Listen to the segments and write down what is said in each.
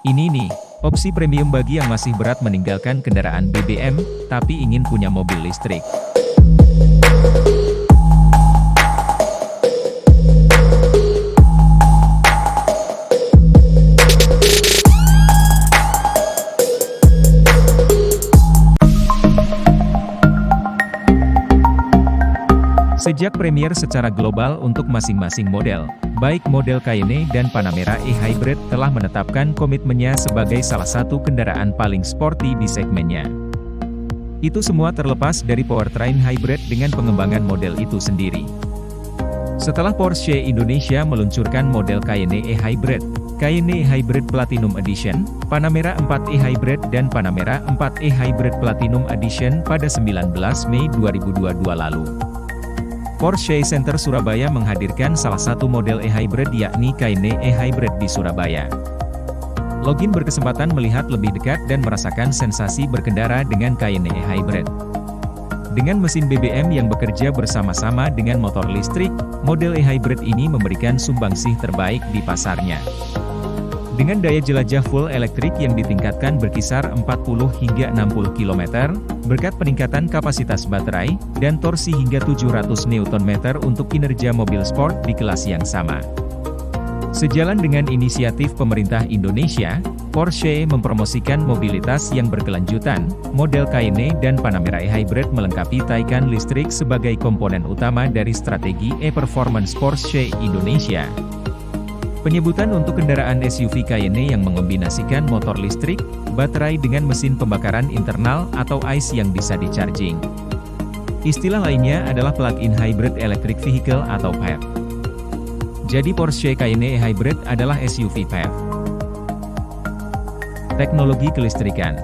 Ini nih, opsi premium bagi yang masih berat meninggalkan kendaraan BBM, tapi ingin punya mobil listrik. Sejak premier secara global untuk masing-masing model, baik model Cayenne dan Panamera e-Hybrid telah menetapkan komitmennya sebagai salah satu kendaraan paling sporty di segmennya. Itu semua terlepas dari powertrain hybrid dengan pengembangan model itu sendiri. Setelah Porsche Indonesia meluncurkan model Cayenne e-Hybrid, Cayenne e-Hybrid Platinum Edition, Panamera 4 e-Hybrid dan Panamera 4 e-Hybrid Platinum Edition pada 19 Mei 2022 lalu. Porsche Center Surabaya menghadirkan salah satu model e-Hybrid yakni Cayenne e-Hybrid di Surabaya. Login berkesempatan melihat lebih dekat dan merasakan sensasi berkendara dengan Cayenne e-Hybrid. Dengan mesin BBM yang bekerja bersama-sama dengan motor listrik, model e-Hybrid ini memberikan sumbangsih terbaik di pasarnya. Dengan daya jelajah full elektrik yang ditingkatkan berkisar 40 hingga 60 km, berkat peningkatan kapasitas baterai, dan torsi hingga 700 Nm untuk kinerja mobil sport di kelas yang sama. Sejalan dengan inisiatif pemerintah Indonesia, Porsche mempromosikan mobilitas yang berkelanjutan. Model Cayenne dan Panamera e-Hybrid melengkapi Taycan listrik sebagai komponen utama dari strategi e-performance Porsche Indonesia. Penyebutan untuk kendaraan SUV Cayenne yang mengombinasikan motor listrik, baterai dengan mesin pembakaran internal atau ICE yang bisa di-charging. Istilah lainnya adalah Plug-in Hybrid Electric Vehicle atau PHEV. Jadi Porsche Cayenne e-Hybrid adalah SUV PHEV. Teknologi kelistrikan.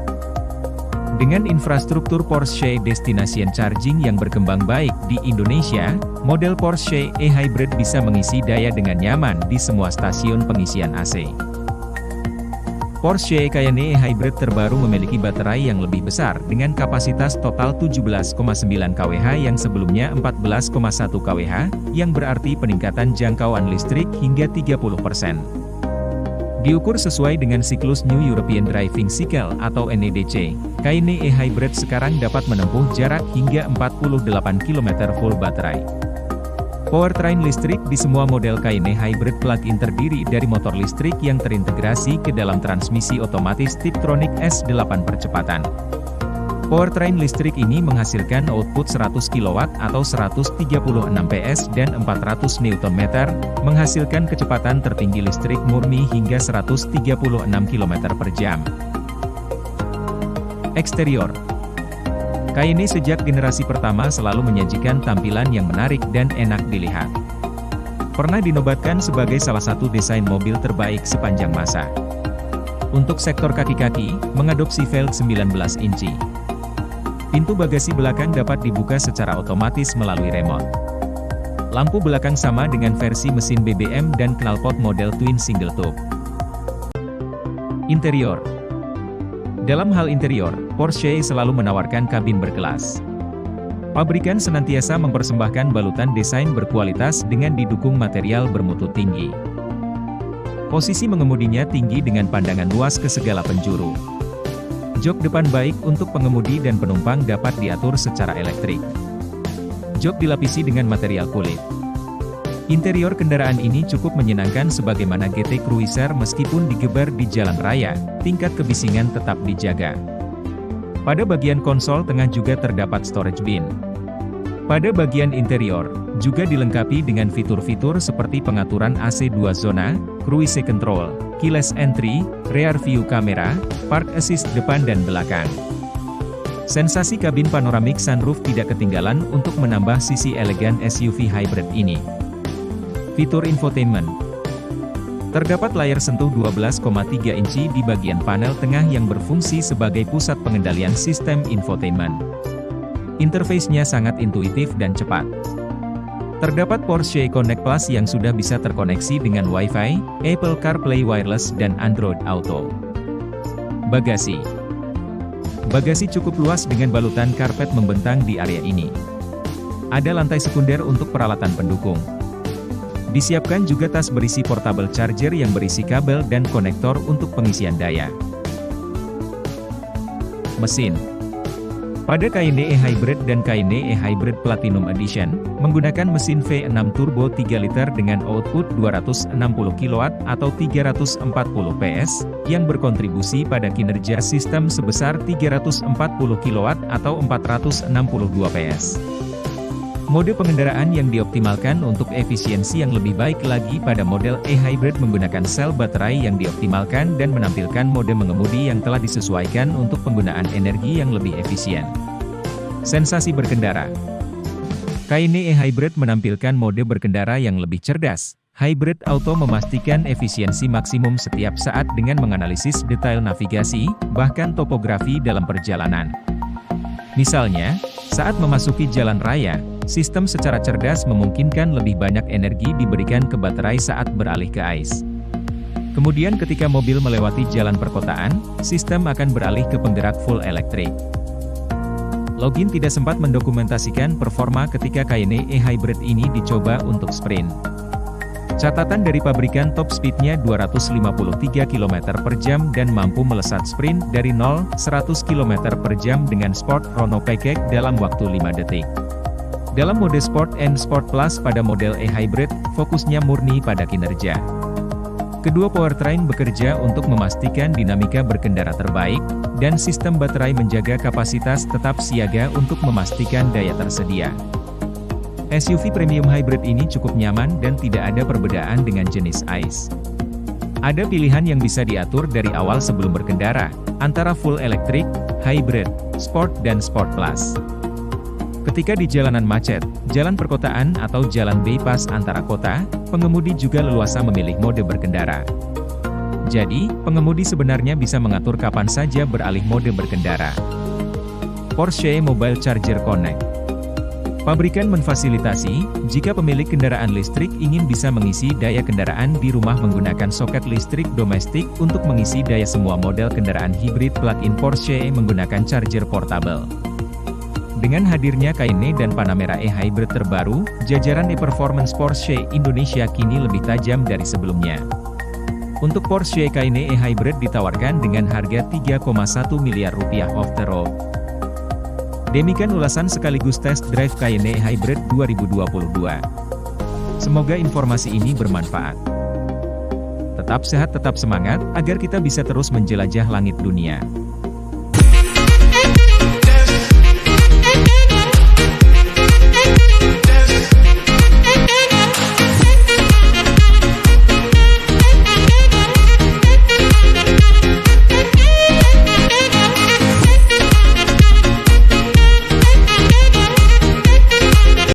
Dengan infrastruktur Porsche Destination Charging yang berkembang baik di Indonesia, model Porsche e-Hybrid bisa mengisi daya dengan nyaman di semua stasiun pengisian AC. Porsche Cayenne e-Hybrid terbaru memiliki baterai yang lebih besar dengan kapasitas total 17,9 kWh yang sebelumnya 14,1 kWh, yang berarti peningkatan jangkauan listrik hingga 30%. Diukur sesuai dengan siklus New European Driving Cycle atau NEDC, Cayenne e-Hybrid sekarang dapat menempuh jarak hingga 48 km full baterai. Powertrain listrik di semua model Cayenne Hybrid plug-in terdiri dari motor listrik yang terintegrasi ke dalam transmisi otomatis Tiptronic S8 percepatan. Powertrain listrik ini menghasilkan output 100 kW atau 136 PS dan 400 Nm, menghasilkan kecepatan tertinggi listrik murni hingga 136 km per jam. Eksterior. Cayenne sejak generasi pertama selalu menyajikan tampilan yang menarik dan enak dilihat. Pernah dinobatkan sebagai salah satu desain mobil terbaik sepanjang masa. Untuk sektor kaki-kaki, mengadopsi velg 19 inci. Pintu bagasi belakang dapat dibuka secara otomatis melalui remote. Lampu belakang sama dengan versi mesin BBM dan knalpot model twin single tube. Interior. Dalam hal interior, Porsche selalu menawarkan kabin berkelas. Pabrikan senantiasa mempersembahkan balutan desain berkualitas dengan didukung material bermutu tinggi. Posisi mengemudinya tinggi dengan pandangan luas ke segala penjuru. Jok depan baik untuk pengemudi dan penumpang dapat diatur secara elektrik. Jok dilapisi dengan material kulit. Interior kendaraan ini cukup menyenangkan sebagaimana GT Cruiser meskipun digebar di jalan raya, tingkat kebisingan tetap dijaga. Pada bagian konsol tengah juga terdapat storage bin. Pada bagian interior, juga dilengkapi dengan fitur-fitur seperti pengaturan AC 2 zona, cruise control, keyless entry, rear view camera, park assist depan dan belakang. Sensasi kabin panoramik sunroof tidak ketinggalan untuk menambah sisi elegan SUV hybrid ini. Fitur infotainment. Terdapat layar sentuh 12,3 inci di bagian panel tengah yang berfungsi sebagai pusat pengendalian sistem infotainment. Interface-nya sangat intuitif dan cepat. Terdapat Porsche Connect Plus yang sudah bisa terkoneksi dengan Wi-Fi, Apple CarPlay Wireless dan Android Auto. Bagasi. Bagasi cukup luas dengan balutan karpet membentang di area ini. Ada lantai sekunder untuk peralatan pendukung. Disiapkan juga tas berisi portable charger yang berisi kabel dan konektor untuk pengisian daya. Mesin. Pada Kayenne E-Hybrid dan Kayenne E-Hybrid Platinum Edition, menggunakan mesin V6 turbo 3 liter dengan output 260 kW atau 340 PS, yang berkontribusi pada kinerja sistem sebesar 340 kW atau 462 PS. Mode pengendaraan yang dioptimalkan untuk efisiensi yang lebih baik lagi pada model E-Hybrid menggunakan sel baterai yang dioptimalkan dan menampilkan mode mengemudi yang telah disesuaikan untuk penggunaan energi yang lebih efisien. Sensasi berkendara. Kayenne E-Hybrid menampilkan mode berkendara yang lebih cerdas. Hybrid Auto memastikan efisiensi maksimum setiap saat dengan menganalisis detail navigasi, bahkan topografi dalam perjalanan. Misalnya, saat memasuki jalan raya, sistem secara cerdas memungkinkan lebih banyak energi diberikan ke baterai saat beralih ke ICE. Kemudian ketika mobil melewati jalan perkotaan, sistem akan beralih ke penggerak full elektrik. Login tidak sempat mendokumentasikan performa ketika Kayenne E-Hybrid ini dicoba untuk sprint. Catatan dari pabrikan top speednya 253 km per jam dan mampu melesat sprint dari 0-100 km per jam dengan Sport Chrono Package dalam waktu 5 detik. Dalam mode Sport and Sport Plus pada model E-Hybrid, fokusnya murni pada kinerja. Kedua powertrain bekerja untuk memastikan dinamika berkendara terbaik, dan sistem baterai menjaga kapasitas tetap siaga untuk memastikan daya tersedia. SUV premium hybrid ini cukup nyaman dan tidak ada perbedaan dengan jenis ICE. Ada pilihan yang bisa diatur dari awal sebelum berkendara, antara full elektrik, hybrid, sport dan sport plus. Ketika di jalanan macet, jalan perkotaan atau jalan bypass antara kota, pengemudi juga leluasa memilih mode berkendara. Jadi, pengemudi sebenarnya bisa mengatur kapan saja beralih mode berkendara. Porsche Mobile Charger Connect. Pabrikan memfasilitasi, jika pemilik kendaraan listrik ingin bisa mengisi daya kendaraan di rumah menggunakan soket listrik domestik untuk mengisi daya semua model kendaraan hibrid plug-in Porsche menggunakan charger portable. Dengan hadirnya Kayenne dan Panamera E-Hybrid terbaru, jajaran e-performance Porsche Indonesia kini lebih tajam dari sebelumnya. Untuk Porsche Kayenne E-Hybrid ditawarkan dengan harga Rp3,1 miliar off the road. Demikian ulasan sekaligus test drive Kayenne E-Hybrid 2022. Semoga informasi ini bermanfaat. Tetap sehat, tetap semangat, agar kita bisa terus menjelajah langit dunia.